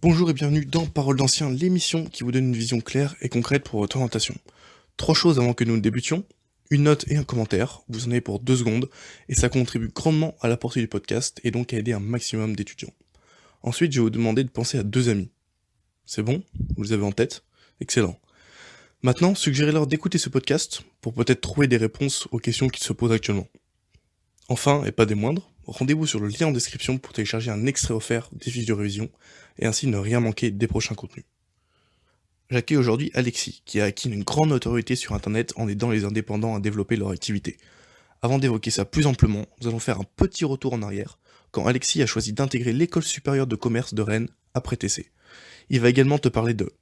Bonjour et bienvenue dans Parole d'ancien, l'émission qui vous donne une vision claire et concrète pour votre orientation. Trois choses avant que nous ne débutions, une note et un commentaire, vous en avez pour 2 secondes, et ça contribue grandement à la portée du podcast et donc à aider un maximum d'étudiants. Ensuite, je vais vous demander de penser à 2 amis. C'est bon? Vous les avez en tête? Excellent. Maintenant, suggérez-leur d'écouter ce podcast pour peut-être trouver des réponses aux questions qu'ils se posent actuellement. Enfin, et pas des moindres, rendez-vous sur le lien en description pour télécharger un extrait offert des fiches de révision et ainsi ne rien manquer des prochains contenus. J'accueille aujourd'hui Alexis, qui a acquis une grande notoriété sur internet en aidant les indépendants à développer leur activité. Avant d'évoquer ça plus amplement, nous allons faire un petit retour en arrière, quand Alexis a choisi d'intégrer l'école supérieure de commerce de Rennes après TC. Il va également te parler de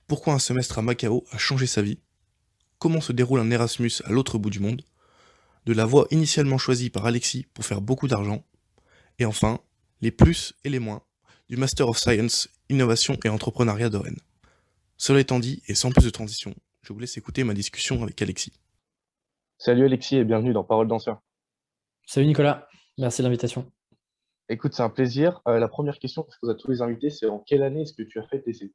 pourquoi un semestre à Macao a changé sa vie, comment se déroule un Erasmus à l'autre bout du monde, de la voie initialement choisie par Alexis pour faire beaucoup d'argent, et enfin, les plus et les moins du Master of Science, Innovation et Entrepreneuriat de Rennes. Cela étant dit, et sans plus de transition, je vous laisse écouter ma discussion avec Alexis. Salut Alexis et bienvenue dans Parole d'ancien. Salut Nicolas, merci de l'invitation. Écoute, c'est un plaisir. La première question que je pose à tous les invités, c'est en quelle année est-ce que tu as fait TC?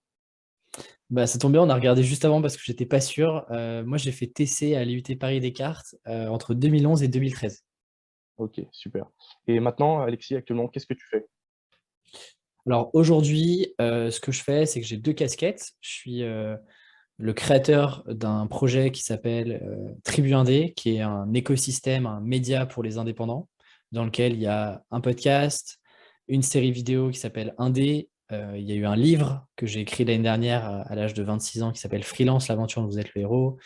Ça tombe bien, on a regardé juste avant parce que j'étais pas sûr. Moi, j'ai fait TC à l'IUT Paris Descartes entre 2011 et 2013. Ok, super. Et maintenant, Alexis, actuellement, qu'est-ce que tu fais? Alors aujourd'hui, ce que je fais, c'est que j'ai deux casquettes. Je suis le créateur d'un projet qui s'appelle Tribu Indé, qui est un écosystème, un média pour les indépendants, dans lequel il y a un podcast, une série vidéo qui s'appelle Indé. Il y a eu un livre que j'ai écrit l'année dernière à l'âge de 26 ans qui s'appelle Freelance, l'aventure dont vous êtes le héros.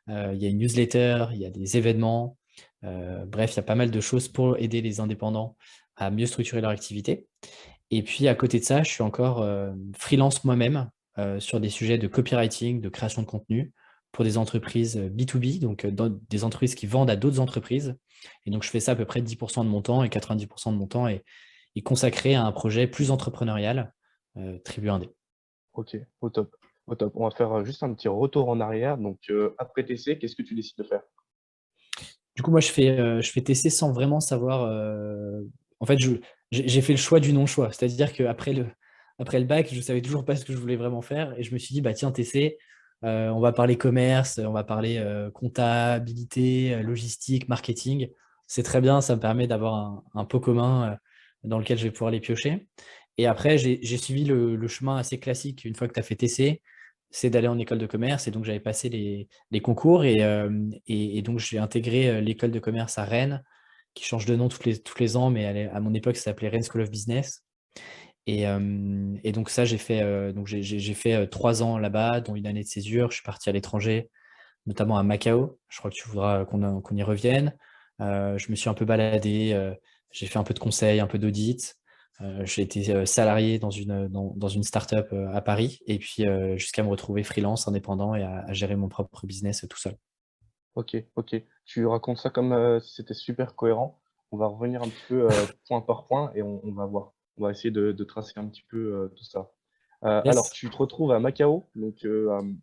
Il y a une newsletter, il y a des événements. Bref, il y a pas mal de choses pour aider les indépendants à mieux structurer leur activité. Et puis à côté de ça, je suis encore freelance moi-même sur des sujets de copywriting, de création de contenu pour des entreprises B2B, donc des entreprises qui vendent à d'autres entreprises. Et donc je fais ça à peu près 10% de mon temps et 90% de mon temps est consacré à un projet plus entrepreneurial, Tribu Indé. Ok, au top. Au top. On va faire juste un petit retour en arrière. Donc, après TC, qu'est-ce que tu décides de faire? Du coup, moi, je fais TC sans vraiment savoir. En fait, j'ai fait le choix du non-choix. C'est-à-dire qu'après le bac, je ne savais toujours pas ce que je voulais vraiment faire. Et je me suis dit, bah, tiens, TC, on va parler commerce, on va parler comptabilité, logistique, marketing. C'est très bien, ça me permet d'avoir un pot commun dans lequel je vais pouvoir les piocher. Et après, j'ai suivi le chemin assez classique une fois que tu as fait TC, c'est d'aller en école de commerce. Et donc, j'avais passé les concours et donc j'ai intégré l'école de commerce à Rennes, qui change de nom tous les ans, mais à mon époque, ça s'appelait Rennes School of Business. Et donc ça, j'ai fait 3 ans là-bas, dont une année de césure. Je suis parti à l'étranger, notamment à Macao. Je crois que tu voudras qu'on y revienne. Je me suis un peu baladé, j'ai fait un peu de conseil, un peu d'audit. J'ai été salarié dans une start-up à Paris, et puis jusqu'à me retrouver freelance, indépendant et à gérer mon propre business tout seul. Ok, ok. Tu racontes ça comme si c'était super cohérent. On va revenir un petit peu point par point et on va voir. On va essayer de tracer un petit peu tout ça. Alors, Yes. tu te retrouves à Macao, donc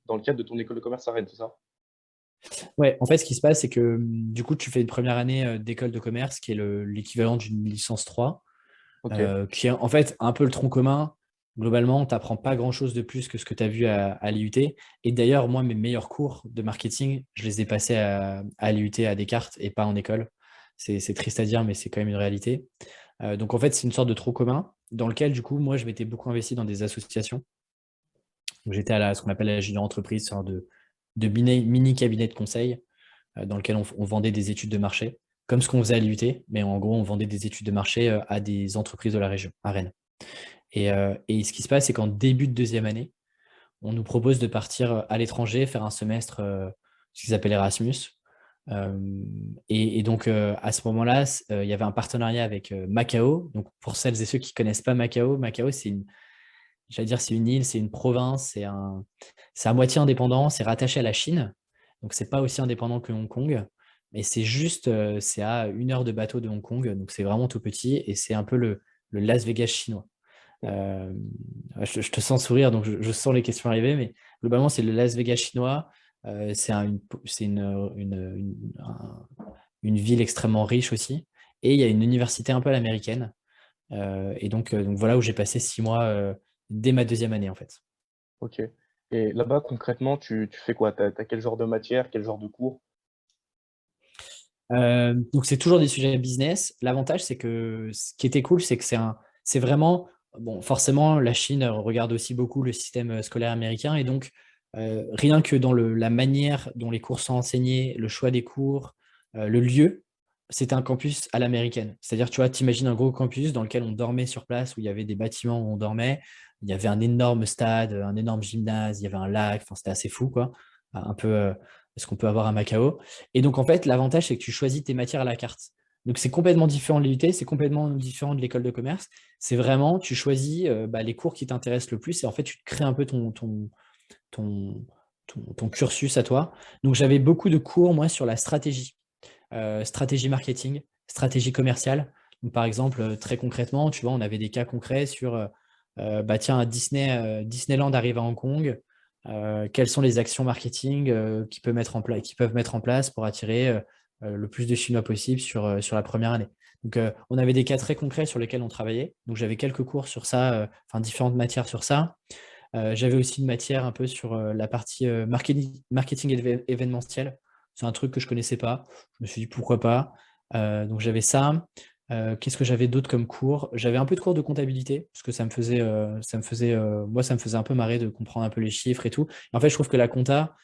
dans le cadre de ton école de commerce à Rennes, c'est ça? Ouais, en fait, ce qui se passe, c'est que du coup, tu fais une première année d'école de commerce qui est l'équivalent d'une licence 3, Ok, qui est en fait un peu le tronc commun. Globalement, tu n'apprends pas grand-chose de plus que ce que tu as vu à l'IUT. Et d'ailleurs, moi, mes meilleurs cours de marketing, je les ai passés à l'IUT, à Descartes, et pas en école. C'est triste à dire, mais c'est quand même une réalité. Donc, en fait, c'est une sorte de tronc commun dans lequel, du coup, moi, je m'étais beaucoup investi dans des associations. Donc, j'étais à ce qu'on appelle la junior entreprise, sorte de mini cabinet de conseil dans lequel on vendait des études de marché, comme ce qu'on faisait à l'IUT, mais en gros, on vendait des études de marché à des entreprises de la région, à Rennes. Et ce qui se passe, c'est qu'en début de deuxième année, on nous propose de partir à l'étranger, faire un semestre, ce qu'ils appellent Erasmus. Euh, et donc, à ce moment-là, il y avait un partenariat avec Macao. Donc, pour celles et ceux qui ne connaissent pas Macao, Macao, j'allais dire, c'est une île, c'est une province, c'est à moitié indépendant, c'est rattaché à la Chine. Donc, c'est pas aussi indépendant que Hong Kong. Mais c'est juste, c'est à 1 heure de bateau de Hong Kong. Donc, c'est vraiment tout petit et c'est un peu le Las Vegas chinois. Euh, je te sens sourire, donc je sens les questions arriver, mais globalement, c'est le Las Vegas chinois. C'est une ville extrêmement riche aussi. Et il y a une université un peu à l'américaine. Et donc voilà où j'ai passé 6 mois dès ma deuxième année, en fait. OK. Et là-bas, concrètement, tu fais quoi? Tu as quel genre de matière, quel genre de cours? Donc, c'est toujours des sujets business. L'avantage, c'est que ce qui était cool, c'est que c'est vraiment, bon, forcément, la Chine regarde aussi beaucoup le système scolaire américain. Et donc, rien que dans la manière dont les cours sont enseignés, le choix des cours, le lieu, c'était un campus à l'américaine. C'est-à-dire, tu vois, t'imagines un gros campus dans lequel on dormait sur place, où il y avait des bâtiments où on dormait. Il y avait un énorme stade, un énorme gymnase, il y avait un lac. Enfin, c'était assez fou, quoi. Un peu ce qu'on peut avoir à Macao. Et donc, en fait, l'avantage, c'est que tu choisis tes matières à la carte. Donc, c'est complètement différent de l'IUT, c'est complètement différent de l'école de commerce. C'est vraiment, tu choisis les cours qui t'intéressent le plus et en fait, tu te crées un peu ton, ton cursus à toi. Donc, j'avais beaucoup de cours, moi, sur la stratégie, stratégie marketing, stratégie commerciale. Donc, par exemple, très concrètement, tu vois, on avait des cas concrets sur, tiens, Disneyland arrive à Hong Kong. Quelles sont les actions marketing qui peuvent mettre en place pour attirer le plus de Chinois possible sur la première année. Donc, on avait des cas très concrets sur lesquels on travaillait. Donc, j'avais quelques cours sur ça, enfin différentes matières sur ça. J'avais aussi une matière un peu sur la partie marketing événementiel. C'est un truc que je ne connaissais pas. Je me suis dit pourquoi pas. Donc j'avais ça. Qu'est-ce que j'avais d'autre comme cours? J'avais un peu de cours de comptabilité, parce que moi, ça me faisait un peu marrer de comprendre un peu les chiffres et tout. Et en fait, je trouve que la compta,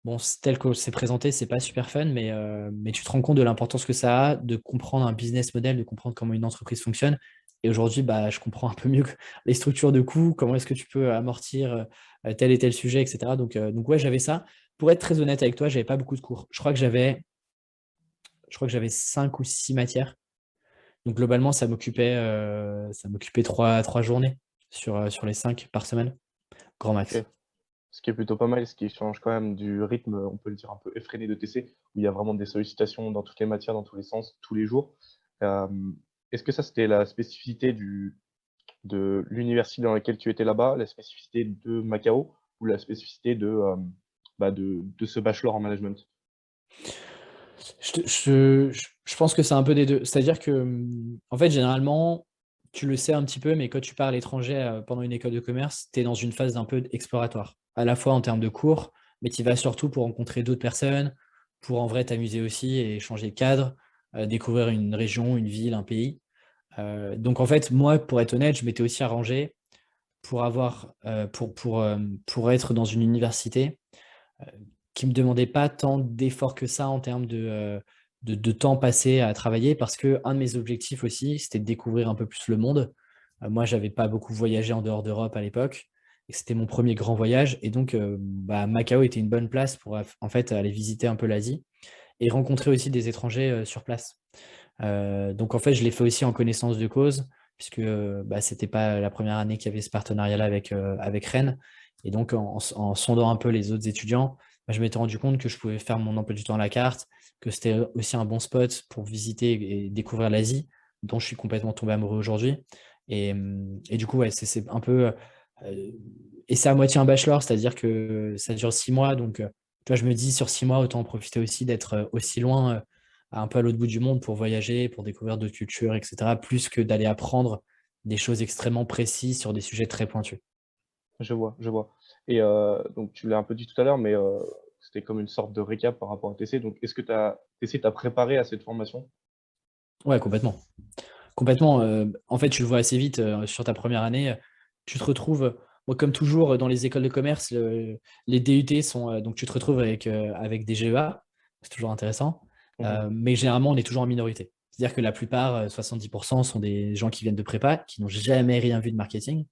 bon, tel que c'est présenté, c'est pas super fun, mais tu te rends compte de l'importance que ça a de comprendre un business model, de comprendre comment une entreprise fonctionne. Et aujourd'hui, je comprends un peu mieux les structures de coûts, comment est-ce que tu peux amortir tel et tel sujet, etc. Donc ouais, j'avais ça. Pour être très honnête avec toi, j'avais pas beaucoup de cours. Je crois que j'avais 5 ou 6 matières. Donc globalement, ça m'occupait trois journées sur les 5 par semaine, grand max. OK. Ce qui est plutôt pas mal, ce qui change quand même du rythme, on peut le dire un peu effréné de TC, où il y a vraiment des sollicitations dans toutes les matières, dans tous les sens, tous les jours. Est-ce que ça, c'était la spécificité de l'université dans laquelle tu étais là-bas, la spécificité de Macao ou la spécificité de ce bachelor en management? Je pense que c'est un peu des deux. C'est-à-dire que, en fait, généralement, tu le sais un petit peu, mais quand tu pars à l'étranger pendant une école de commerce, tu es dans une phase un peu exploratoire, à la fois en termes de cours, mais tu y vas surtout pour rencontrer d'autres personnes, pour en vrai t'amuser aussi et changer de cadre, découvrir une région, une ville, un pays. Donc en fait, moi, pour être honnête, je m'étais aussi arrangé pour être dans une université qui me demandait pas tant d'efforts que ça en termes de temps passé à travailler, parce que un de mes objectifs aussi, c'était de découvrir un peu plus le monde. Moi, j'avais pas beaucoup voyagé en dehors d'Europe à l'époque, et c'était mon premier grand voyage. Et donc, Macao était une bonne place pour en fait aller visiter un peu l'Asie et rencontrer aussi des étrangers sur place. Donc, en fait, je l'ai fait aussi en connaissance de cause, puisque c'était pas la première année qu'il y avait ce partenariat-là avec Rennes. Et donc, en sondant un peu les autres étudiants, je m'étais rendu compte que je pouvais faire mon emploi du temps à la carte, que c'était aussi un bon spot pour visiter et découvrir l'Asie, dont je suis complètement tombé amoureux aujourd'hui. Et du coup, ouais, c'est un peu. euh, et c'est à moitié un bachelor, c'est-à-dire que ça dure 6 mois. Donc, tu vois, je me dis, sur 6 mois, autant en profiter aussi d'être aussi loin, un peu à l'autre bout du monde pour voyager, pour découvrir d'autres cultures, etc., plus que d'aller apprendre des choses extrêmement précises sur des sujets très pointus. Je vois, je vois. Et donc tu l'as un peu dit tout à l'heure, mais c'était comme une sorte de récap par rapport à TC. Donc est-ce que TC t'a préparé à cette formation? Ouais, complètement. Complètement. En fait, tu le vois assez vite sur ta première année. Tu te retrouves, moi, comme toujours, dans les écoles de commerce, les DUT sont. Donc, tu te retrouves avec des GEA. C'est toujours intéressant. Mmh. Mais généralement, on est toujours en minorité. C'est-à-dire que la plupart, 70%, sont des gens qui viennent de prépa, qui n'ont jamais rien vu de marketing.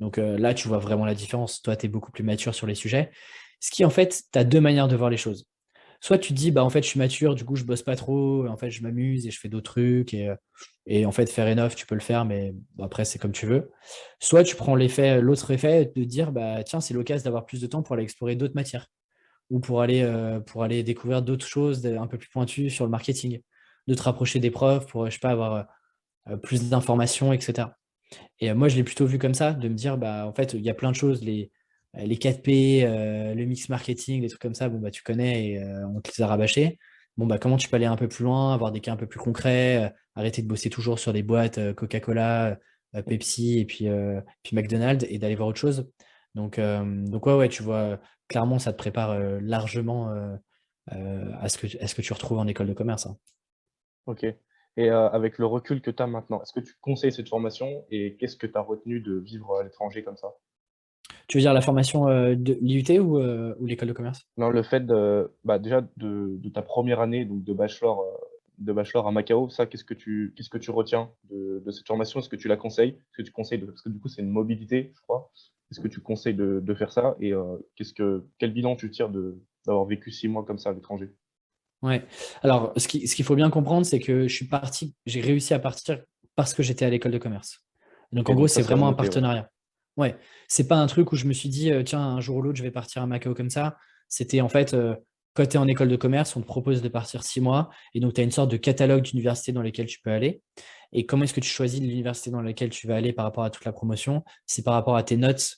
Donc là, tu vois vraiment la différence. Toi, tu es beaucoup plus mature sur les sujets. Ce qui, en fait, tu as deux manières de voir les choses. Soit tu te dis, en fait, je suis mature, du coup, je bosse pas trop, en fait, je m'amuse et je fais d'autres trucs. Et en fait, faire enough, tu peux le faire, mais bon, après, c'est comme tu veux. Soit tu prends l'autre effet de dire, tiens, c'est l'occasion d'avoir plus de temps pour aller explorer d'autres matières ou pour aller découvrir d'autres choses un peu plus pointues sur le marketing, de te rapprocher des profs pour, je sais pas, avoir plus d'informations, etc. Et moi, je l'ai plutôt vu comme ça, de me dire, en fait, il y a plein de choses, les 4P, le mix marketing, des trucs comme ça, bon, tu connais et on te les a rabâchés. Bon, comment tu peux aller un peu plus loin, avoir des cas un peu plus concrets, arrêter de bosser toujours sur des boîtes Coca-Cola, Pepsi et puis McDonald's et d'aller voir autre chose. Donc ouais, tu vois, clairement, ça te prépare largement à ce que tu retrouves en école de commerce, hein. OK. Et avec le recul que tu as maintenant, est-ce que tu conseilles cette formation et qu'est-ce que tu as retenu de vivre à l'étranger comme ça? Tu veux dire la formation de l'IUT ou l'école de commerce? Non, le fait déjà de ta première année donc de bachelor à Macao, ça qu'est-ce que tu retiens de cette formation? Est-ce que tu la conseilles? Est-ce que tu conseilles parce que du coup c'est une mobilité, je crois. Est-ce que tu conseilles de faire ça et quel bilan tu tires d'avoir vécu 6 mois comme ça à l'étranger? Ouais. Alors, ce qu'il faut bien comprendre, c'est que j'ai réussi à partir parce que j'étais à l'école de commerce. Donc, en OK, gros, donc ça c'est c'est à vraiment un noter, ouais. partenariat. Ouais. C'est pas un truc où je me suis dit, tiens, un jour ou l'autre, je vais partir à Macao comme ça. C'était en fait, quand tu es en école de commerce, on te propose de partir 6 mois. Et donc, tu as une sorte de catalogue d'universités dans lesquelles tu peux aller. Et comment est-ce que tu choisis l'université dans laquelle tu vas aller par rapport à toute la promotion? C'est par rapport à tes notes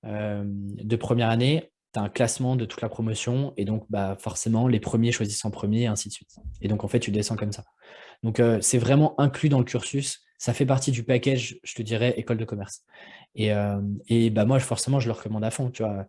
de première année. Tu as un classement de toute la promotion et donc bah, forcément les premiers choisissent en premier et ainsi de suite. Et donc en fait tu descends comme ça. Donc c'est vraiment inclus dans le cursus. Ça fait partie du package, je te dirais, école de commerce. Et bah moi forcément je le recommande à fond. Tu vois.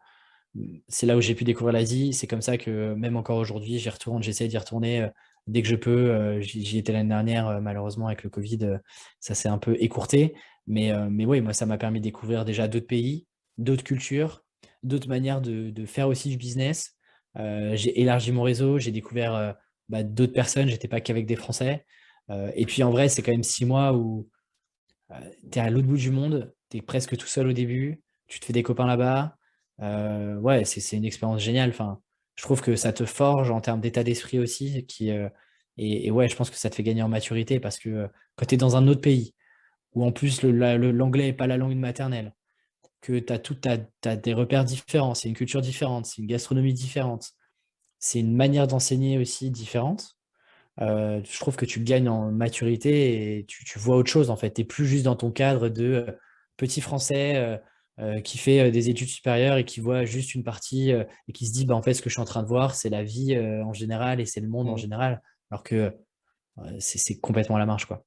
C'est là où j'ai pu découvrir l'Asie. C'est comme ça que même encore aujourd'hui j'y retourne, j'essaie d'y retourner dès que je peux. J'y étais l'année dernière, malheureusement avec le Covid, ça s'est un peu écourté. Mais oui, moi ça m'a permis de découvrir déjà d'autres pays, d'autres cultures, d'autres manières de faire aussi du business. J'ai élargi mon réseau, j'ai découvert bah, d'autres personnes, j'étais pas qu'avec des Français. Et puis en vrai, c'est quand même 6 mois où tu es à l'autre bout du monde, tu es presque tout seul au début, tu te fais des copains là-bas. Ouais, c'est une expérience géniale. Enfin, je trouve que ça te forge en termes d'état d'esprit aussi. Et ouais, je pense que ça te fait gagner en maturité parce que quand tu es dans un autre pays, où en plus l'anglais n'est pas la langue maternelle, que t'as des repères différents, c'est une culture différente, c'est une gastronomie différente, c'est une manière d'enseigner aussi différente. Je trouve que tu gagnes en maturité et tu vois autre chose en fait. Tu n'es plus juste dans ton cadre de petit français qui fait des études supérieures et qui voit juste une partie et qui se dit bah, en fait ce que je suis en train de voir c'est la vie en général et c'est le monde en Mmh. général alors que c'est complètement à la marge quoi.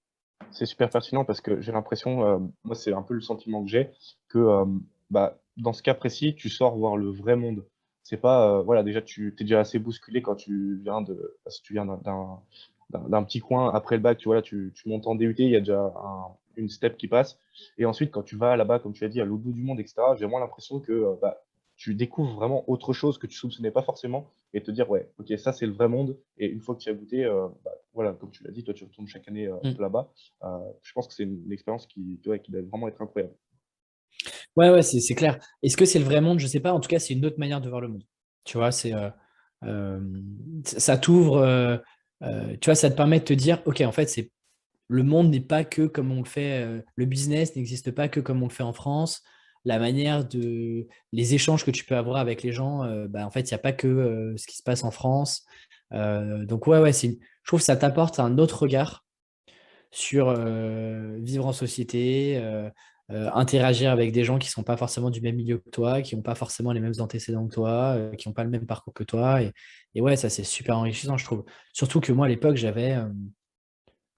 C'est super pertinent parce que j'ai l'impression, moi c'est un peu le sentiment que j'ai, que, dans ce cas précis, tu sors voir le vrai monde. C'est pas, voilà déjà tu es déjà assez bousculé quand tu viens si tu viens d'un petit coin après le bac, tu vois? Là tu montes en DUT, il y a déjà une step qui passe et ensuite quand tu vas là-bas, comme tu as dit, à l'autre bout du monde et cetera, j'ai vraiment l'impression que, tu découvres vraiment autre chose que tu soupçonnais pas forcément et te dire: «Ouais, OK, ça c'est le vrai monde» et une fois que tu y as goûté, voilà, comme tu l'as dit, toi tu retournes chaque année, Mm. là-bas. Je pense que c'est une expérience ouais, qui doit vraiment être incroyable. Ouais, ouais, c'est clair. Est-ce que c'est le vrai monde? Je sais pas. En tout cas, c'est une autre manière de voir le monde. Tu vois, euh, ça t'ouvre. Tu vois, ça te permet de te dire, ok, en fait, le monde n'est pas que comme on le fait, le business n'existe pas que comme on le fait en France. Les échanges que tu peux avoir avec les gens, bah, en fait, il n'y a pas que ce qui se passe en France. Donc, ouais, ouais, je trouve que ça t'apporte un autre regard sur vivre en société, interagir avec des gens qui ne sont pas forcément du même milieu que toi, qui n'ont pas forcément les mêmes antécédents que toi, qui n'ont pas le même parcours que toi. Et ouais, ça, c'est super enrichissant, je trouve. Surtout que moi, à l'époque, 20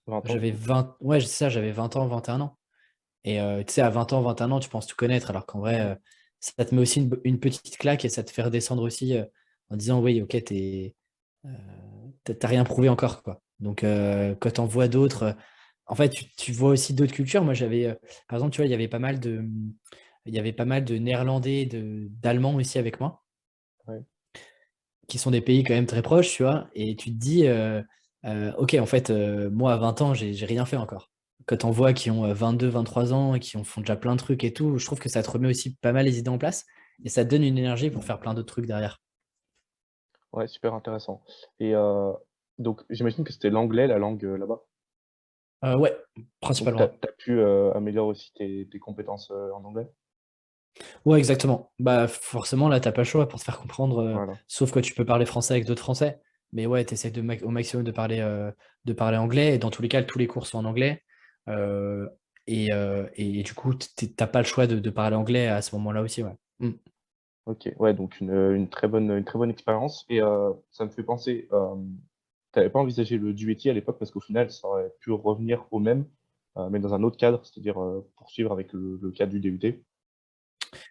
ans du j'avais coup. 20, ouais, c'est ça, j'avais 20 ans, 21 ans. Et tu sais, à 20 ans, 21 ans, tu penses tout connaître, alors qu'en vrai, Mmh. ça te met aussi une petite claque et ça te fait redescendre aussi en disant, oui, ok, t'as rien prouvé encore, quoi. Donc, quand on voit d'autres, en fait, tu vois aussi d'autres cultures. Moi, par exemple, tu vois, il y avait pas mal de Néerlandais, d'Allemands aussi avec moi, Ouais. qui sont des pays quand même très proches, tu vois. Et tu te dis, ok, en fait, moi, à 20 ans, j'ai rien fait encore. Quand on voit qui ont 22, 23 ans et qui font déjà plein de trucs et tout, je trouve que ça te remet aussi pas mal les idées en place et ça te donne une énergie pour faire plein d'autres trucs derrière. Ouais, super intéressant et donc j'imagine que c'était l'anglais, la langue, là-bas? Ouais, Donc tu as principalement. pu, améliorer aussi tes compétences, en anglais? Ouais, exactement. Bah, forcément, là, t'as pas le choix pour te faire comprendre, Voilà. sauf que tu peux parler français avec d'autres Français. Mais ouais, tu essaies au maximum de parler anglais. Et dans tous les cas, tous les cours sont en anglais. Euh, et du coup, t'as pas le choix de parler anglais à ce moment-là aussi. Ouais. Mm. OK, ouais, donc une très bonne expérience et ça me fait penser, tu pas envisagé le duety à l'époque parce qu'au final ça aurait pu revenir au même, mais dans un autre cadre, c'est-à-dire poursuivre avec le cadre du DUT.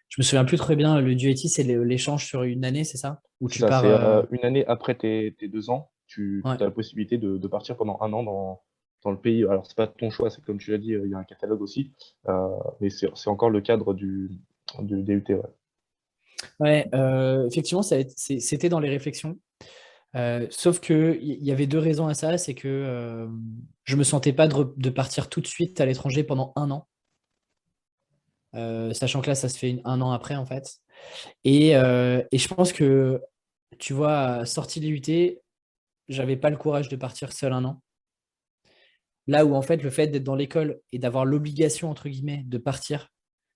Je me souviens plus très bien, le DUT, c'est l'échange sur une année, c'est ça? Où C'est tu ça, pars. c'est une année après tes 2 ans, tu Ouais. as la possibilité de partir pendant un an dans le pays. Alors, c'est pas ton choix, c'est comme tu l'as dit, il y a un catalogue aussi, mais c'est encore le cadre du DUT. Ouais. Ouais, effectivement, c'était dans les réflexions. Sauf que il y avait deux raisons à ça, c'est que je me sentais pas de partir tout de suite à l'étranger pendant un an, sachant que là, ça se fait un an après en fait. Et je pense que, tu vois, sortie de l'IUT, j'avais pas le courage de partir seul un an. Là où en fait, le fait d'être dans l'école et d'avoir l'obligation entre guillemets de partir,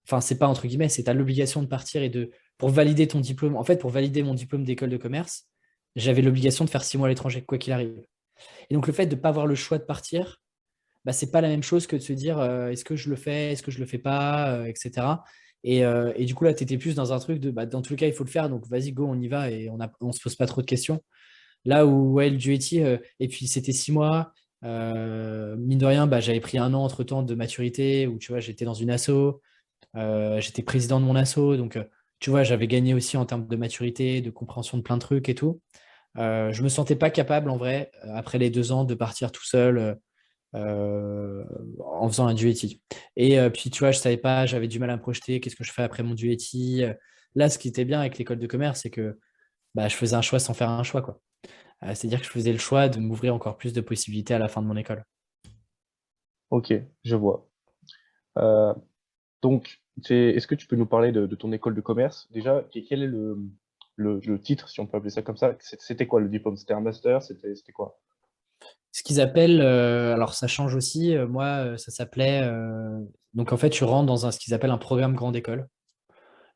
enfin c'est pas entre guillemets, c'est t'as l'obligation de partir et pour valider ton diplôme. En fait, pour valider mon diplôme d'école de commerce, j'avais l'obligation de faire 6 mois à l'étranger, quoi qu'il arrive. Et donc le fait de ne pas avoir le choix de partir, bah, c'est pas la même chose que de se dire est-ce que je le fais, est-ce que je le fais pas, etc. Et du coup, là, tu étais plus dans un truc de bah, dans tous les cas, il faut le faire, donc vas-y, go, on y va et on se pose pas trop de questions. Là où ouais, le duetti, et puis c'était 6 mois, mine de rien, bah, j'avais pris un an entre-temps de maturité où tu vois, j'étais dans une asso, j'étais président de mon asso, donc tu vois, j'avais gagné aussi en termes de maturité, de compréhension de plein de trucs et tout. Je me sentais pas capable en vrai, après les 2 ans, de partir tout seul en faisant un duetti. Et puis tu vois, je savais pas, j'avais du mal à me projeter, qu'est-ce que je fais après mon duetti. Là, ce qui était bien avec l'école de commerce, c'est que bah, je faisais un choix sans faire un choix, quoi. C'est-à-dire que je faisais le choix de m'ouvrir encore plus de possibilités à la fin de mon école. Ok, je vois. Euh, donc, est-ce que tu peux nous parler de ton école de commerce? Déjà, quel est le titre, si on peut appeler ça comme ça? C'était quoi le diplôme? C'était un master? C'était quoi? Ce qu'ils appellent, alors ça change aussi, moi, ça s'appelait, donc en fait, tu rentres dans ce qu'ils appellent un programme grande école.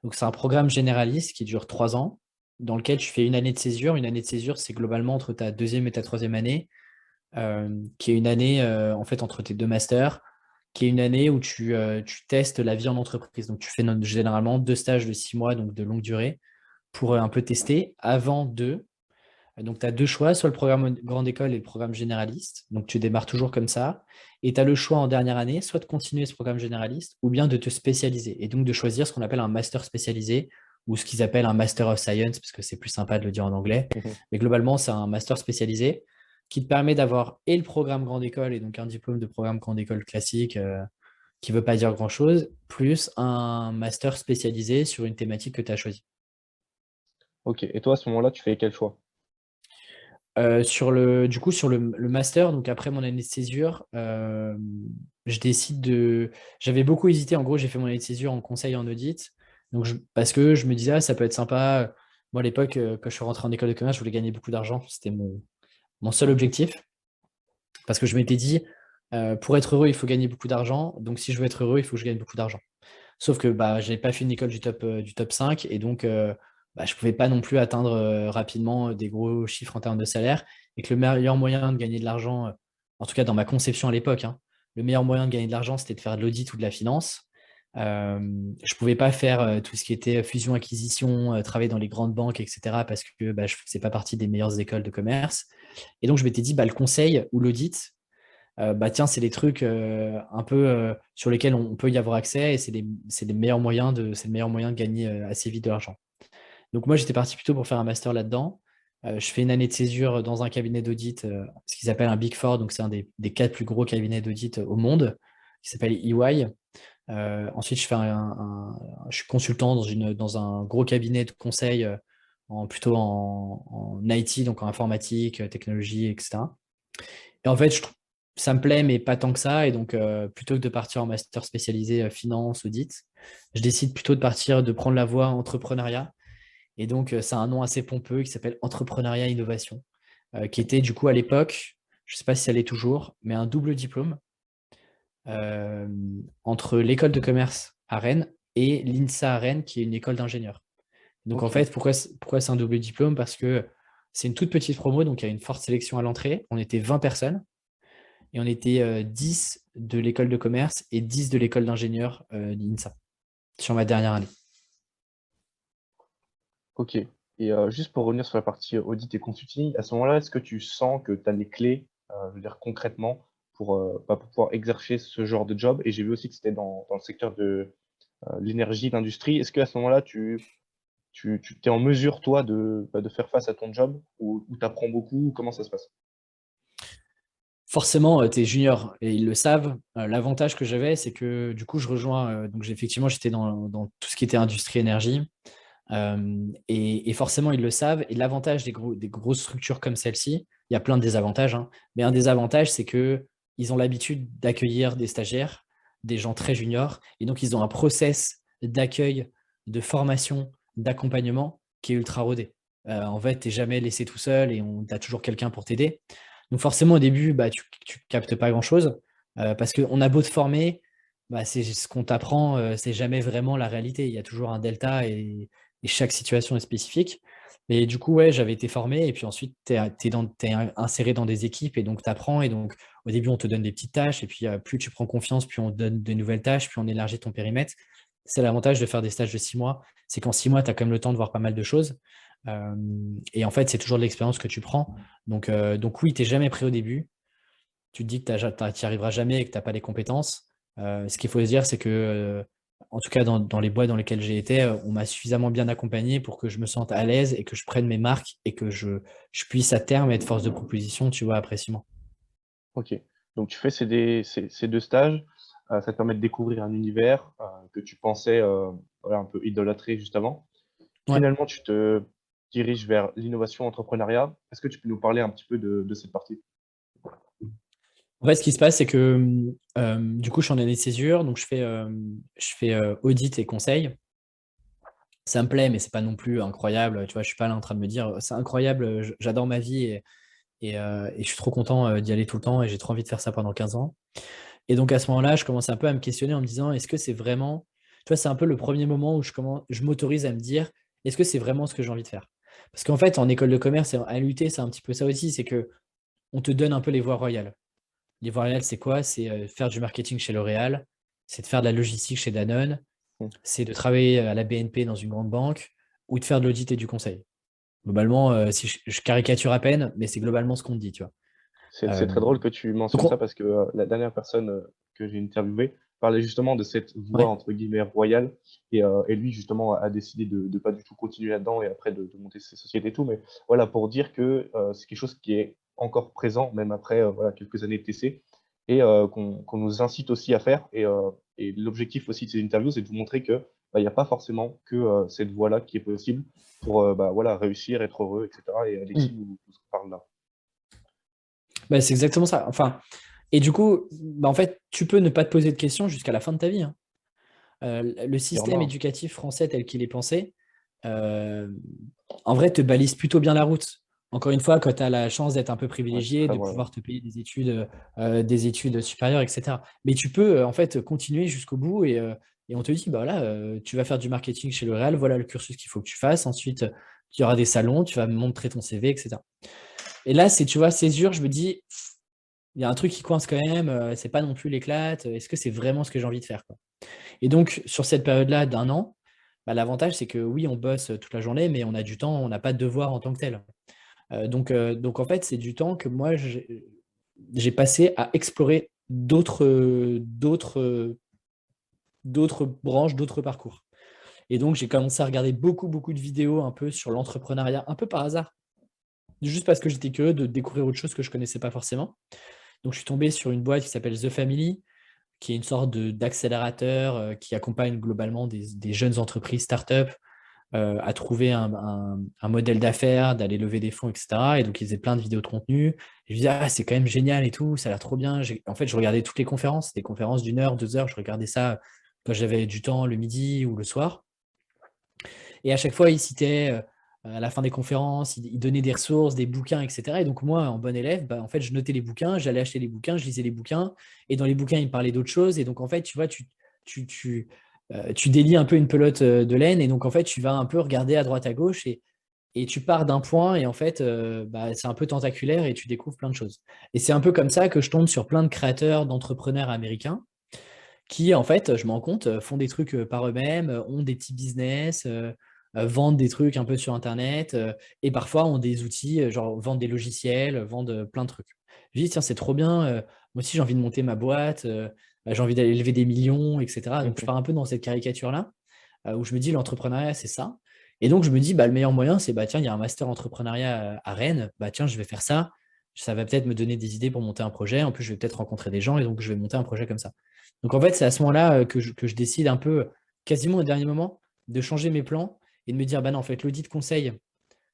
Donc, c'est un programme généraliste qui dure 3 ans, dans lequel tu fais une année de césure. Une année de césure, c'est globalement entre ta deuxième et ta troisième année, qui est une année en fait entre tes deux masters, qui est une année où tu testes la vie en entreprise. Donc, tu fais généralement 2 stages de 6 mois, donc de longue durée, pour un peu tester avant de. Donc, tu as deux choix, soit le programme grande école et le programme généraliste. Donc, tu démarres toujours comme ça. Et tu as le choix en dernière année, soit de continuer ce programme généraliste ou bien de te spécialiser. Et donc, de choisir ce qu'on appelle un master spécialisé ou ce qu'ils appellent un Master of Science, parce que c'est plus sympa de le dire en anglais. Mhm. Mais globalement, c'est un master spécialisé qui te permet d'avoir et le programme grande école, et donc un diplôme de programme grande école classique qui ne veut pas dire grand-chose, plus un master spécialisé sur une thématique que tu as choisie. Ok, et toi, à ce moment-là, tu fais quel choix? Du coup, sur le master, donc après mon année de césure, je décide de. J'avais beaucoup hésité. En gros, j'ai fait mon année de césure en conseil et en audit. Donc parce que je me disais, ah, ça peut être sympa. Moi, à l'époque, quand je suis rentré en école de commerce, je voulais gagner beaucoup d'argent. C'était mon seul objectif. Parce que je m'étais dit, pour être heureux, il faut gagner beaucoup d'argent. Donc, si je veux être heureux, il faut que je gagne beaucoup d'argent. Sauf que bah, je n'avais pas fait une école du top 5 et donc bah, je ne pouvais pas non plus atteindre rapidement des gros chiffres en termes de salaire et que le meilleur moyen de gagner de l'argent, en tout cas dans ma conception à l'époque, hein, le meilleur moyen de gagner de l'argent, c'était de faire de l'audit ou de la finance. Je ne pouvais pas faire tout ce qui était fusion-acquisition, travailler dans les grandes banques, etc. parce que bah, je ne faisais pas partie des meilleures écoles de commerce. Et donc je m'étais dit, bah, le conseil ou l'audit, bah tiens, c'est des trucs un peu sur lesquels on peut y avoir accès et c'est le meilleur moyen de gagner assez vite de l'argent. Donc moi, j'étais parti plutôt pour faire un master là-dedans. Je fais une année de césure dans un cabinet d'audit, ce qu'ils appellent un Big Four, donc c'est un des 4 plus gros cabinets d'audit au monde, qui s'appelle EY. Ensuite, je suis consultant dans un gros cabinet de conseil plutôt en IT, donc en informatique, technologie, etc. Et en fait, ça me plaît, mais pas tant que ça. Et donc, plutôt que de partir en master spécialisé finance, audit, je décide plutôt de prendre la voie entrepreneuriat. Et donc, c'est un nom assez pompeux qui s'appelle Entrepreneuriat Innovation, qui était du coup à l'époque, je ne sais pas si ça l'est toujours, mais un double diplôme euh, entre l'école de commerce à Rennes et l'INSA à Rennes, qui est une école d'ingénieurs. Donc, en Ok, fait, pourquoi c'est un double diplôme? Parce que c'est une toute petite promo, donc il y a une forte sélection à l'entrée. On était 20 personnes. Et on était 10 de l'école de commerce et 10 de l'école d'ingénieur d'INSA sur ma dernière année. ok. Et juste pour revenir sur la partie audit et consulting, à ce moment-là, est-ce que tu sens que tu as les clés, je veux dire concrètement, pour pouvoir exercer ce genre de job. Et j'ai vu aussi que c'était dans le secteur de l'énergie, l'industrie. Est-ce qu'à ce moment-là, tu es en mesure, toi, de faire face à ton job ou tu apprends beaucoup? Comment ça se passe? Forcément, tu es junior et ils le savent. L'avantage que j'avais, c'est que du coup, je rejoins. Donc, effectivement, j'étais dans tout ce qui était industrie énergie. Et forcément, ils le savent. Et l'avantage des grosses structures comme celle-ci, il y a plein de désavantages, hein, mais un des avantages, c'est qu'ils ont l'habitude d'accueillir des stagiaires, des gens très juniors. Et donc, ils ont un process d'accueil, de formation, d'accompagnement qui est ultra rodé. En fait, tu n'es jamais laissé tout seul et tu as toujours quelqu'un pour t'aider. Donc, forcément, au début, bah, tu ne captes pas grand-chose parce qu'on a beau te former, bah, c'est ce qu'on t'apprend, c'est jamais vraiment la réalité. Il y a toujours un delta et chaque situation est spécifique. Mais du coup, ouais, j'avais été formé et puis ensuite, tu es inséré dans des équipes et donc tu apprends. Et donc, au début, on te donne des petites tâches et puis plus tu prends confiance, plus on te donne de nouvelles tâches, plus on élargit ton périmètre. C'est l'avantage de faire des stages de 6 mois. C'est qu'en 6 mois, tu as quand même le temps de voir pas mal de choses. Euh, et en fait, c'est toujours de l'expérience que tu prends. Donc oui, tu n'es jamais prêt au début. Tu te dis que tu n'y arriveras jamais et que tu n'as pas les compétences. Ce qu'il faut se dire, c'est que, en tout cas, dans les boîtes dans lesquelles j'ai été, on m'a suffisamment bien accompagné pour que je me sente à l'aise et que je prenne mes marques et que je puisse à terme être force de proposition, tu vois, après 6 mois. OK. Donc tu fais ces 2 stages, ça te permet de découvrir un univers, que tu pensais, voilà, un peu idolâtrer juste avant. Ouais. Finalement, tu te diriges vers l'innovation, entrepreneuriat. Est-ce que tu peux nous parler un petit peu de cette partie? En fait, ce qui se passe, c'est que du coup, je suis en année de césure, donc je fais audit et conseil. Ça me plaît, mais c'est pas non plus incroyable. Tu vois, je suis pas là en train de me dire c'est incroyable, j'adore ma vie et je suis trop content d'y aller tout le temps et j'ai trop envie de faire ça pendant 15 ans. Et donc à ce moment-là, je commence un peu à me questionner en me disant est-ce que c'est vraiment. Tu vois, c'est un peu le premier moment où je m'autorise à me dire est-ce que c'est vraiment ce que j'ai envie de faire? Parce qu'en fait, en école de commerce et à l'UT, c'est un petit peu ça aussi, c'est que on te donne un peu les voies royales. Les voies royales, c'est quoi? C'est faire du marketing chez L'Oréal, c'est de faire de la logistique chez Danone, Mmh. c'est de travailler à la BNP dans une grande banque ou de faire de l'audit et du conseil. Globalement, si je caricature à peine, mais c'est globalement ce qu'on te dit, tu vois. C'est Euh, très drôle que tu donc mentionnes ça parce que, la dernière personne, que j'ai interviewée parlait justement de cette voie ouais. entre guillemets «royale» et lui justement a décidé de pas du tout continuer là-dedans et après de monter ses sociétés et tout. Mais voilà, pour dire que, c'est quelque chose qui est encore présent même après, voilà quelques années de TC et qu'on nous incite aussi à faire et l'objectif aussi de ces interviews, c'est de vous montrer que, bah, il y a pas forcément que, cette voie-là qui est possible pour, bah, voilà réussir, être heureux et cetera et Alexis Mm. nous parle là. Bah, c'est exactement ça. Enfin, et du coup, bah, en fait, tu peux ne pas te poser de questions jusqu'à la fin de ta vie, hein. Le Il y en a, système hein. éducatif français tel qu'il est pensé, euh, en vrai, te balise plutôt bien la route. Encore une fois, quand tu as la chance d'être un peu Ouais, c'est privilégié, très de vrai, ouais. pouvoir te payer des études supérieures, etc. Mais tu peux en fait continuer jusqu'au bout et on te dit, bah voilà, tu vas faire du marketing chez L'Oréal, voilà le cursus qu'il faut que tu fasses. Ensuite, il y aura des salons, tu vas montrer ton CV, etc. Et là, c'est, tu vois, césure, je me dis, il y a un truc qui coince quand même, c'est pas non plus l'éclate. Est-ce que c'est vraiment ce que j'ai envie de faire, quoi? Et donc, sur cette période-là d'un an, bah, l'avantage, c'est que oui, on bosse toute la journée, mais on a du temps, on n'a pas de devoirs en tant que tel. Donc en fait, c'est du temps que moi, j'ai passé à explorer d'autres branches, d'autres parcours. Et donc, j'ai commencé à regarder beaucoup, beaucoup de vidéos un peu sur l'entrepreneuriat, un peu par hasard, juste parce que j'étais curieux de découvrir autre chose que je ne connaissais pas forcément. Donc, je suis tombé sur une boîte qui s'appelle The Family, qui est une sorte d'accélérateur qui accompagne globalement des jeunes entreprises, startups, à trouver un modèle d'affaires, d'aller lever des fonds, etc. Et donc, ils faisaient plein de vidéos de contenu. Et je me disais, ah, c'est quand même génial et tout, ça a l'air trop bien. En fait, je regardais toutes les conférences, des conférences d'1 heure, 2 heures. Je regardais ça quand j'avais du temps le midi ou le soir. Et à chaque fois, ils citaient à la fin des conférences, ils donnaient des ressources, des bouquins, etc. Et donc, moi, en bon élève, bah, en fait, je notais les bouquins, j'allais acheter les bouquins, je lisais les bouquins. Et dans les bouquins, ils me parlaient d'autres choses. Et donc, en fait, tu vois, tu délies un peu une pelote de laine. Et donc, en fait, tu vas un peu regarder à droite, à gauche. Et tu pars d'un point. Et en fait, bah, c'est un peu tentaculaire et tu découvres plein de choses. Et c'est un peu comme ça que je tombe sur plein de créateurs, d'entrepreneurs américains qui, en fait, je me rends compte, font des trucs par eux-mêmes, ont des petits business, vendent des trucs un peu sur Internet, et parfois ont des outils, genre vendent des logiciels, vendent plein de trucs. Je dis, tiens, c'est trop bien. moi aussi j'ai envie de monter ma boîte, j'ai envie d'aller lever des millions, etc. Donc je Mhm. pars un peu dans cette caricature-là, où je me dis l'entrepreneuriat, c'est ça. Et donc je me dis, bah, le meilleur moyen, c'est bah, tiens, il y a un master entrepreneuriat à Rennes, bah, tiens, je vais faire ça. Ça va peut-être me donner des idées pour monter un projet. En plus, je vais peut-être rencontrer des gens et donc je vais monter un projet comme ça. Donc en fait, c'est à ce moment-là que je décide un peu, quasiment au dernier moment, de changer mes plans et de me dire, bah non, en fait, l'audit conseil,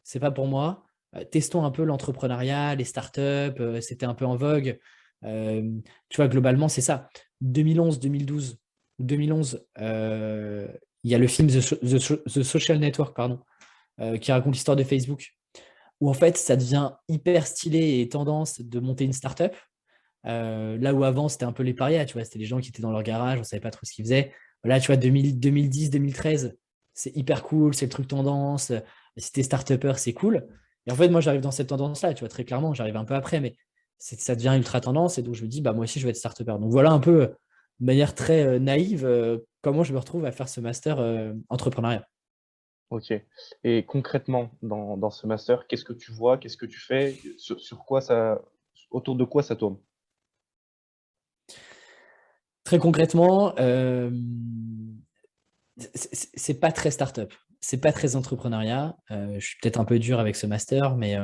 c'est pas pour moi. Testons un peu l'entrepreneuriat, les startups, c'était un peu en vogue. Euh, Tu vois, globalement, c'est ça. 2011, 2012, 2011, il y a le film The Social Network, pardon, qui raconte l'histoire de Facebook, où en fait, ça devient hyper stylé et tendance de monter une startup. Là où avant, c'était un peu les parias, tu vois, c'était les gens qui étaient dans leur garage, on ne savait pas trop ce qu'ils faisaient. Là, tu vois, 2010, 2013, c'est hyper cool, c'est le truc tendance. Si t'es start-upper, c'est cool. Et en fait, moi, j'arrive dans cette tendance-là, tu vois, très clairement, j'arrive un peu après, mais ça devient ultra tendance. Et donc, je me dis, bah, moi aussi, je vais être start-upper. Donc, voilà un peu, de manière très naïve, comment je me retrouve à faire ce master entrepreneuriat. Ok. Et concrètement, dans ce master, qu'est-ce que tu vois, qu'est-ce que tu fais, sur quoi autour de quoi ça tourne? Très concrètement, c'est pas très start-up, c'est pas très entrepreneuriat. Je suis peut-être un peu dur avec ce master, mais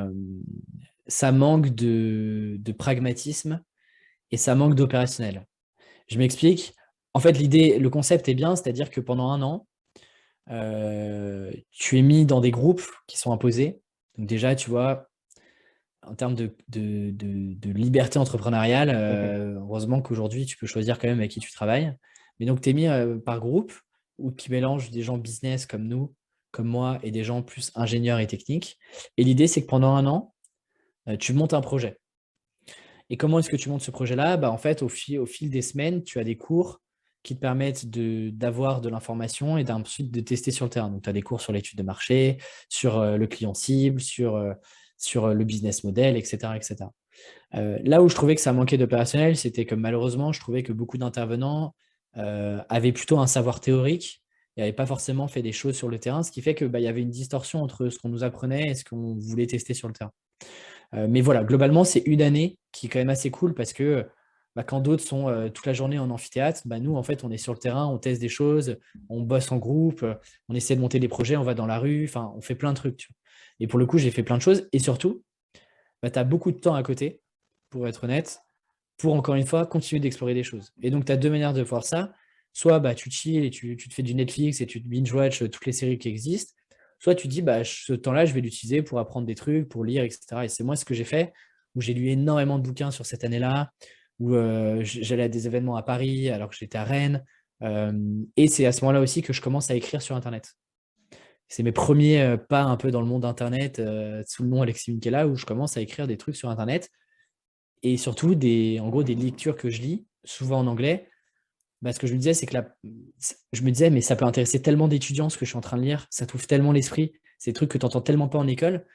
ça manque de pragmatisme et ça manque d'opérationnel. Je m'explique. En fait, l'idée, le concept est bien, c'est-à-dire que pendant un an, tu es mis dans des groupes qui sont imposés. Donc déjà, tu vois, en termes de liberté entrepreneuriale, Mhm. heureusement qu'aujourd'hui, tu peux choisir quand même avec qui tu travailles. Mais donc, tu es mis par groupe ou qui mélange des gens business comme nous, comme moi, et des gens plus ingénieurs et techniques. Et l'idée, c'est que pendant un an, tu montes un projet. Et comment est-ce que tu montes ce projet-là? Bah, en fait, au fil des semaines, tu as des cours qui te permettent d'avoir de l'information et ensuite de tester sur le terrain. Donc, tu as des cours sur l'étude de marché, sur le client cible, sur le business model, etc., etc. Là où je trouvais que ça manquait d'opérationnel, c'était que malheureusement, je trouvais que beaucoup d'intervenants avaient plutôt un savoir théorique et n'avaient pas forcément fait des choses sur le terrain, ce qui fait que, bah, il y avait une distorsion entre ce qu'on nous apprenait et ce qu'on voulait tester sur le terrain. Mais voilà, globalement, c'est une année qui est quand même assez cool parce que bah, quand d'autres sont toute la journée en amphithéâtre, bah, nous, en fait, on est sur le terrain, on teste des choses, on bosse en groupe, on essaie de monter des projets, on va dans la rue, enfin, on fait plein de trucs. Tu vois. Et pour le coup, j'ai fait plein de choses. Et surtout, bah, tu as beaucoup de temps à côté, pour être honnête, pour encore une fois continuer d'explorer des choses. Et donc, tu as deux manières de voir ça. Soit bah, tu chill et tu te fais du Netflix et tu te binge-watch toutes les séries qui existent. Soit tu dis, bah, ce temps-là, je vais l'utiliser pour apprendre des trucs, pour lire, etc. Et c'est moi ce que j'ai fait, où j'ai lu énormément de bouquins sur cette année-là, où j'allais à des événements à Paris alors que j'étais à Rennes. Euh, et c'est à ce moment-là aussi que je commence à écrire sur Internet. C'est mes premiers pas un peu dans le monde Internet, sous le nom Alexis Minkela, où je commence à écrire des trucs sur Internet. Et surtout, en gros, des lectures que je lis, souvent en anglais. Bah, ce que je me disais, c'est que je me disais, mais ça peut intéresser tellement d'étudiants ce que je suis en train de lire, ça t'ouvre tellement l'esprit, c'est des trucs que tu n'entends tellement pas en école,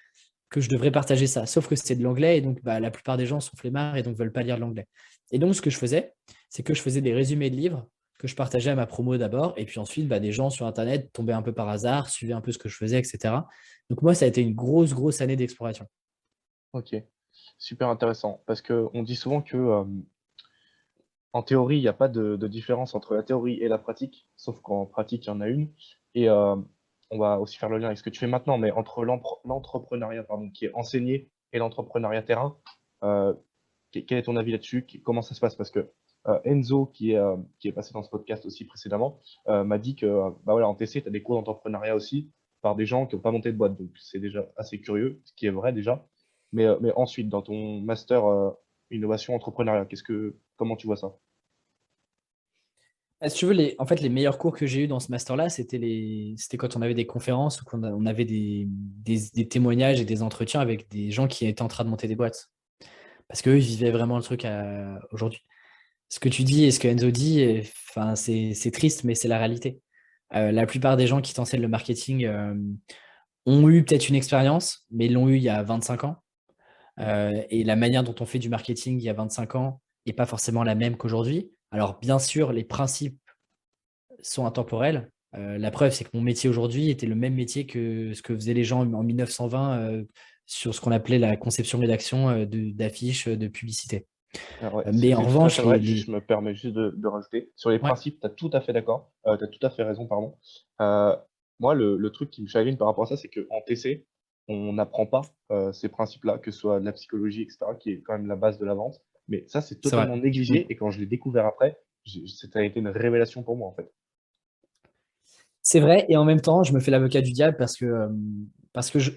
que je devrais partager ça. Sauf que c'est de l'anglais, et donc bah, la plupart des gens sont flemmards et donc veulent pas lire de l'anglais. Et donc, ce que je faisais, c'est que je faisais des résumés de livres que je partageais à ma promo d'abord, et puis ensuite, bah, des gens sur Internet tombaient un peu par hasard, suivaient un peu ce que je faisais, etc. Donc moi, ça a été une grosse, grosse année d'exploration. Ok, super intéressant. Parce que on dit souvent que en théorie, il n'y a pas de différence entre la théorie et la pratique, sauf qu'en pratique, il y en a une. Et on va aussi faire le lien avec ce que tu fais maintenant, mais entre l'entrepreneuriat pardon, qui est enseigné et l'entrepreneuriat terrain, euh, quel est ton avis là-dessus? Comment ça se passe? Parce que Enzo, qui est passé dans ce podcast aussi précédemment, m'a dit que bah voilà, en TC, tu as des cours d'entrepreneuriat aussi par des gens qui n'ont pas monté de boîte. Donc c'est déjà assez curieux, ce qui est vrai déjà. Mais ensuite, dans ton master innovation entrepreneuriat, comment tu vois ça? Si tu veux, en fait, les meilleurs cours que j'ai eus dans ce master-là, c'était quand on avait des conférences ou on avait des témoignages et des entretiens avec des gens qui étaient en train de monter des boîtes. Parce qu'eux, ils vivaient vraiment le truc aujourd'hui. Ce que tu dis et ce que Enzo dit, enfin, c'est triste, mais c'est la réalité. La plupart des gens qui t'enseignent le marketing ont eu peut-être une expérience, mais ils l'ont eu il y a 25 ans. Et la manière dont on fait du marketing il y a 25 ans n'est pas forcément la même qu'aujourd'hui. Alors, bien sûr, les principes sont intemporels. La preuve, c'est que mon métier aujourd'hui était le même métier que ce que faisaient les gens en 1920 sur ce qu'on appelait la conception-rédaction d'affiches, de publicité. Alors ouais, Mais en c'est tout à fait revanche, vrai. Je me permets juste de rajouter. Sur les ouais, principes, tu as tout à fait d'accord. Tu as tout à fait raison, pardon. Euh, Moi, le truc qui me chagrine par rapport à ça, c'est qu'en TC, on n'apprend pas ces principes-là, que ce soit de la psychologie, etc., qui est quand même la base de la vente. Mais ça, c'est c'est vrai. totalement Mm. négligé. Et quand je l'ai découvert après, ça a été une révélation pour moi, en fait. C'est vrai, et en même temps, je me fais l'avocat du diable parce que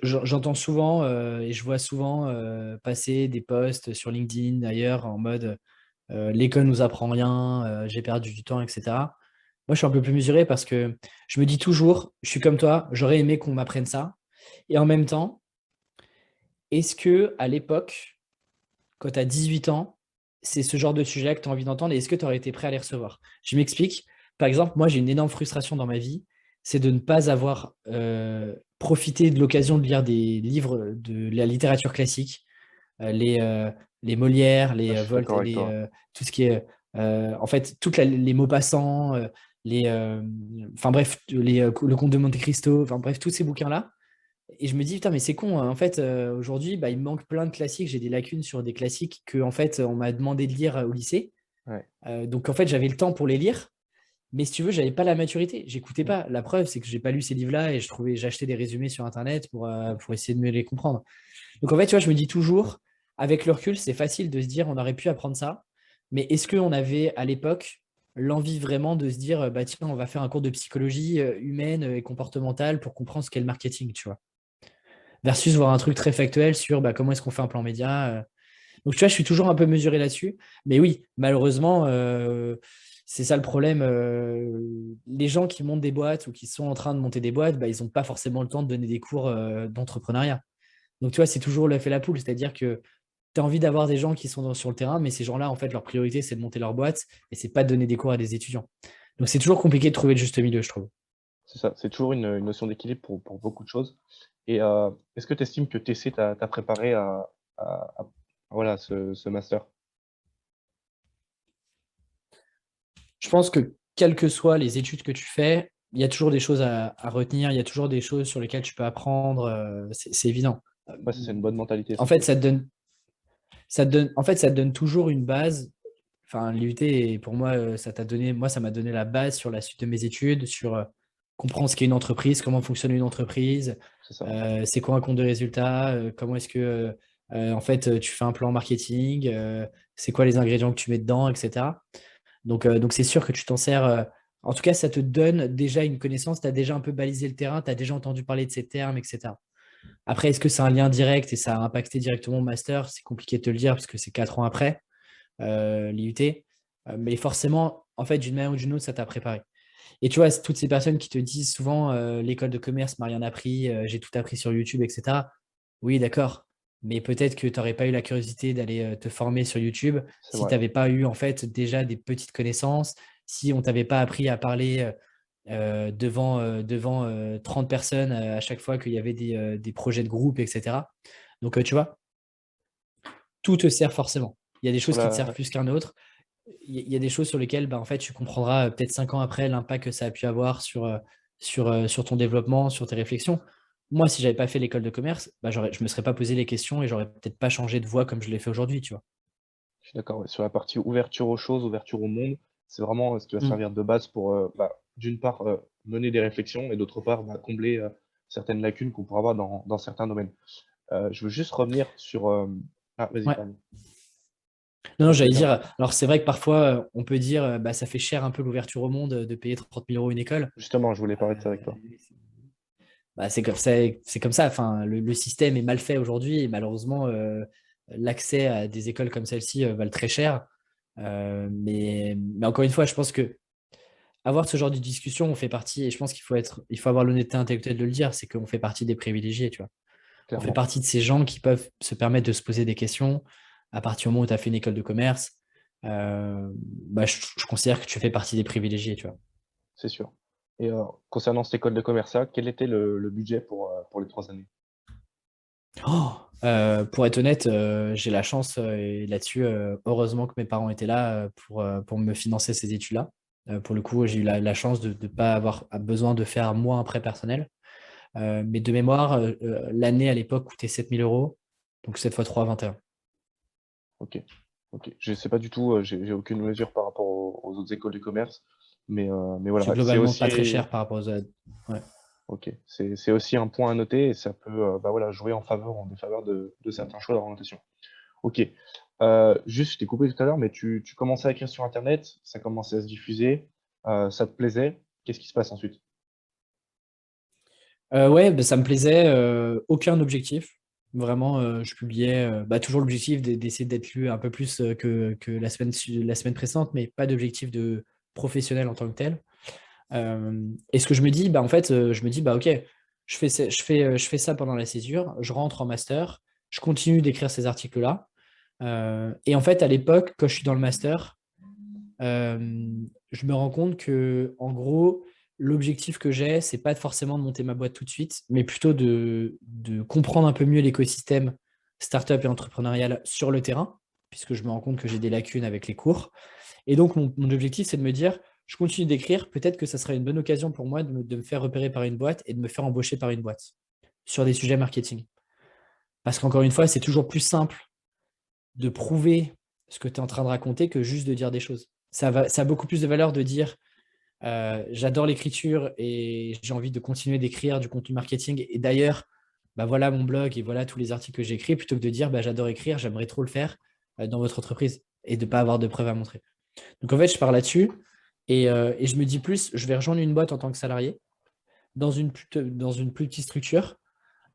j'entends souvent et je vois souvent passer des posts sur LinkedIn d'ailleurs en mode l'école nous apprend rien, j'ai perdu du temps, etc. Moi, je suis un peu plus mesuré parce que je me dis toujours, je suis comme toi, j'aurais aimé qu'on m'apprenne ça. Et en même temps, est-ce que à l'époque, quand tu as 18 ans, c'est ce genre de sujet que tu as envie d'entendre et est-ce que tu aurais été prêt à les recevoir? Je m'explique. Par exemple, moi, j'ai une énorme frustration dans ma vie, c'est de ne pas avoir profité de l'occasion de lire des livres de la littérature classique, euh, les, euh, les Molières, Ah, les je suis Volt, d'accord avec toi. tout ce qui est, en fait, les mots passants, enfin bref, le Comte de Monte Cristo, enfin bref, tous ces bouquins-là. Et je me dis, putain, mais c'est con, hein. En fait, aujourd'hui, bah, il me manque plein de classiques. J'ai des lacunes sur des classiques que, en fait, on m'a demandé de lire au lycée. Ouais. Donc, en fait, j'avais le temps pour les lire. Mais si tu veux, j'avais pas la maturité. J'écoutais Mm. pas. La preuve, c'est que j'ai pas lu ces livres-là et j'achetais des résumés sur Internet pour essayer de mieux les comprendre. Donc, en fait, tu vois, je me dis toujours, avec le recul, c'est facile de se dire, on aurait pu apprendre ça. Mais est-ce qu'on avait, à l'époque, l'envie vraiment de se dire, bah, tiens, on va faire un cours de psychologie humaine et comportementale pour comprendre ce qu'est le marketing, tu vois? Versus voir un truc très factuel sur bah, comment est-ce qu'on fait un plan média. Donc, tu vois, je suis toujours un peu mesuré là-dessus. Mais oui, malheureusement, c'est ça le problème. Les gens qui montent des boîtes ou qui sont en train de monter des boîtes, bah, ils n'ont pas forcément le temps de donner des cours d'entrepreneuriat. Donc, tu vois, c'est toujours l'œuf et la poule. C'est-à-dire que tu as envie d'avoir des gens qui sont sur le terrain, mais ces gens-là, en fait, leur priorité, c'est de monter leur boîte et c'est pas de donner des cours à des étudiants. Donc, c'est toujours compliqué de trouver le juste milieu, je trouve. C'est ça. C'est toujours une notion d'équilibre pour beaucoup de choses. Et est-ce que tu estimes que TC t'a préparé à- voilà, ce master? Je pense que quelles que soient les études que tu fais, il y a toujours des choses à retenir, il y a toujours des choses sur lesquelles tu peux apprendre, c'est évident. Ouais, ça, c'est une bonne mentalité, En fait, surtout. en fait, ça te donne toujours une base. Enfin, l'IUT, pour moi, ça m'a donné la base sur la suite de mes études, sur comprendre ce qu'est une entreprise, comment fonctionne une entreprise, C'est ça. c'est quoi un compte de résultat, comment est-ce que, en fait, tu fais un plan marketing, c'est quoi les ingrédients que tu mets dedans, etc. Donc c'est sûr que tu t'en sers. En tout cas, ça te donne déjà une connaissance, tu as déjà un peu balisé le terrain, tu as déjà entendu parler de ces termes, etc. Après, est-ce que c'est un lien direct et ça a impacté directement mon master? C'est compliqué de te le dire parce que c'est 4 ans après l'IUT. Mais forcément, en fait, d'une manière ou d'une autre, ça t'a préparé. Et tu vois, toutes ces personnes qui te disent souvent l'école de commerce m'a rien appris, j'ai tout appris sur YouTube, etc. Oui, d'accord. Mais peut-être que tu n'aurais pas eu la curiosité d'aller te former sur YouTube C'est si tu vrai. n'avais pas eu en fait déjà des petites connaissances, si on t'avait pas appris à parler devant 30 personnes à chaque fois qu'il y avait des projets de groupe, etc. Donc, tu vois, tout te sert forcément. Il y a des Sur choses qui te servent la... plus qu'un autre. Il y a des choses sur lesquelles bah, en fait, tu comprendras peut-être 5 ans après l'impact que ça a pu avoir sur ton développement, sur tes réflexions. Moi, si j'avais pas fait l'école de commerce, bah, je me serais pas posé les questions et j'aurais peut-être pas changé de voie comme je l'ai fait aujourd'hui, tu vois. Je suis d'accord, ouais. Sur la partie ouverture aux choses, ouverture au monde, c'est vraiment ce qui va Mm. servir de base pour, d'une part, mener des réflexions et d'autre part, combler certaines lacunes qu'on pourra avoir dans certains domaines. Je veux juste revenir sur... Ah, vas-y, Ouais. pardon. Non, non, Je j'allais voulais dire... dire, alors c'est vrai que parfois, on peut dire, bah, ça fait cher un peu l'ouverture au monde de payer 30 000 euros une école. Justement, je voulais parler de ça avec Euh, toi. Bah, c'est comme ça. Enfin, le système est mal fait aujourd'hui et malheureusement, l'accès à des écoles comme celle-ci valent très cher. Mais encore une fois, je pense que avoir ce genre de discussion, on fait partie, et je pense il faut avoir l'honnêteté intellectuelle de le dire, c'est qu'on fait partie des privilégiés, tu vois. On fait Clairement. partie de ces gens qui peuvent se permettre de se poser des questions à partir du moment où tu as fait une école de commerce. Bah, je considère que tu fais partie des privilégiés, tu vois. C'est sûr. Et concernant cette école de commerce, quel était le budget pour les 3 années? Pour être honnête, j'ai la chance et là-dessus, heureusement que mes parents étaient là pour me financer ces études-là. Pour le coup, j'ai eu la chance de ne pas avoir besoin de faire moi un prêt personnel. Mais de mémoire, l'année à l'époque coûtait 7 000 euros. Donc 7 fois 3, 21. Ok. OK. Je sais pas du tout, j'ai aucune mesure par rapport aux autres écoles de commerce, mais C'est voilà, c'est globalement pas très aussi cher par rapport aux autres. Ouais. OK, c'est aussi un point à noter et ça peut, bah, voilà, jouer en faveur ou en défaveur de certains choix d'orientation. OK. Juste, je t'ai coupé tout à l'heure, mais tu commençais à écrire sur internet, ça commençait à se diffuser, ça te plaisait. Qu'est-ce qui se passe ensuite? Ouais, bah, ça me plaisait, aucun objectif. Vraiment, je publiais, toujours l'objectif d'essayer d'être lu un peu plus, que la semaine précédente, mais pas d'objectif de professionnel en tant que tel. Et ce que je me dis, bah, en fait, je me dis: «Bah, OK, je fais ça pendant la césure, je rentre en master, je continue d'écrire ces articles-là». Et en fait, à l'époque, quand je suis dans le master, je me rends compte que, en gros, l'objectif que j'ai, c'est pas forcément de monter ma boîte tout de suite, mais plutôt de comprendre un peu mieux l'écosystème startup et entrepreneurial sur le terrain, puisque je me rends compte que j'ai des lacunes avec les cours. Et donc, mon objectif, c'est de me dire, je continue d'écrire, peut-être que ça sera une bonne occasion pour moi de me faire repérer par une boîte et de me faire embaucher par une boîte sur des sujets marketing. Parce qu'encore une fois, c'est toujours plus simple de prouver ce que tu es en train de raconter que juste de dire des choses. Ça a beaucoup plus de valeur de dire j'adore l'écriture et j'ai envie de continuer d'écrire du contenu marketing. Et d'ailleurs, bah voilà mon blog et voilà tous les articles que j'écris, plutôt que de dire bah, j'adore écrire, j'aimerais trop le faire dans votre entreprise et de ne pas avoir de preuves à montrer. Donc en fait, je pars là-dessus et je me dis plus, je vais rejoindre une boîte en tant que salarié dans une plus petite structure.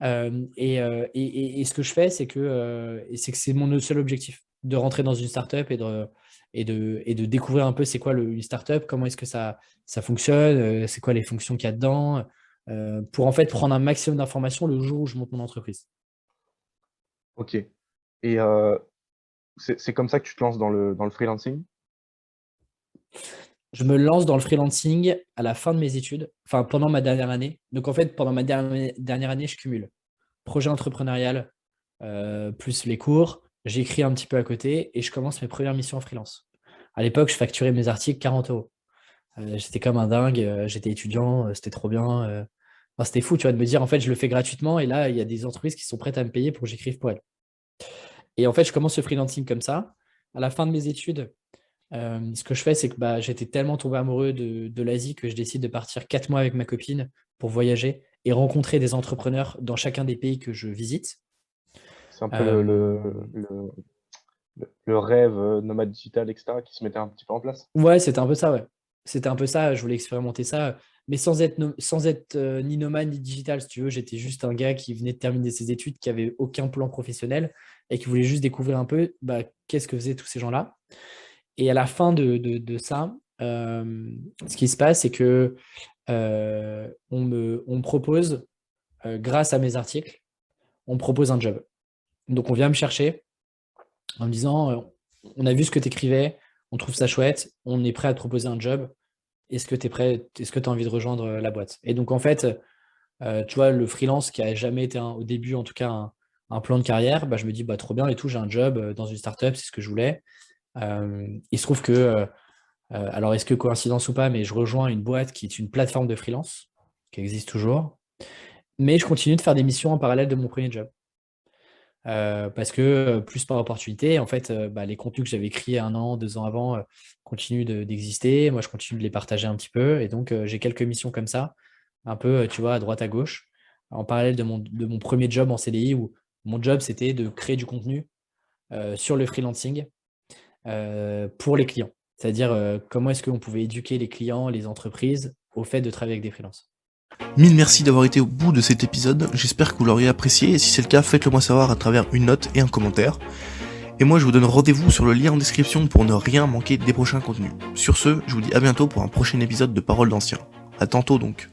Et ce que je fais, c'est que c'est mon seul objectif, de rentrer dans une startup et de découvrir un peu c'est quoi une startup, comment est-ce que ça fonctionne, c'est quoi les fonctions qu'il y a dedans, pour en fait prendre un maximum d'informations le jour où je monte mon entreprise. OK et c'est comme ça que tu te lances dans le freelancing? Je me lance dans le freelancing à la fin de mes études, enfin pendant ma dernière année. Donc en fait, pendant ma dernière année, je cumule projet entrepreneurial, plus les cours. J'écris un petit peu à côté et je commence mes premières missions en freelance. À l'époque, je facturais mes articles 40 €. J'étais comme un dingue, j'étais étudiant, c'était trop bien. Enfin, c'était fou, tu vois, de me dire, en fait, je le fais gratuitement et là, il y a des entreprises qui sont prêtes à me payer pour que j'écrive pour elles. Et en fait, je commence ce freelancing comme ça. À la fin de mes études, ce que je fais, c'est que bah, j'étais tellement tombé amoureux de l'Asie que je décide de partir 4 mois avec ma copine pour voyager et rencontrer des entrepreneurs dans chacun des pays que je visite. C'est un peu le Euh, le le le rêve, nomade digital et cetera qui se mettait un petit peu en place? ouais, c'était un peu ça, ouais. C'était un peu ça, je voulais expérimenter ça, mais sans être ni nomade ni digital, si tu veux. J'étais juste un gars qui venait de terminer ses études, qui avait aucun plan professionnel et qui voulait juste découvrir un peu bah, qu'est-ce que faisaient tous ces gens-là. Et à la fin de ça, ce qui se passe, c'est que on me propose, grâce à mes articles, on me propose un job. Donc on vient me chercher en me disant, on a vu ce que tu écrivais, on trouve ça chouette, on est prêt à te proposer un job. Est-ce que tu es prêt? Est-ce que tu as envie de rejoindre la boîte? Et donc en fait, tu vois, le freelance qui a jamais été au début, en tout cas, un plan de carrière, bah, je me dis bah, trop bien et tout, j'ai un job dans une startup, c'est ce que je voulais. Il se trouve que, alors est-ce que coïncidence ou pas, mais je rejoins une boîte qui est une plateforme de freelance, qui existe toujours, mais je continue de faire des missions en parallèle de mon premier job. Parce que plus par opportunité, en fait, bah, les contenus que j'avais écrits 1 an, 2 ans avant continuent d'exister. Moi, je continue de les partager un petit peu. Et donc, j'ai quelques missions comme ça, un peu, tu vois, à droite, à gauche, en parallèle de mon premier job en CDI où mon job, c'était de créer du contenu sur le freelancing pour les clients. C'est-à-dire, comment est-ce qu'on pouvait éduquer les clients, les entreprises au fait de travailler avec des freelances. Mille merci d'avoir été au bout de cet épisode, j'espère que vous l'auriez apprécié, et si c'est le cas, faites-le moi savoir à travers une note et un commentaire. Et moi je vous donne rendez-vous sur le lien en description pour ne rien manquer des prochains contenus. Sur ce, je vous dis à bientôt pour un prochain épisode de Paroles d'Anciens. À tantôt donc.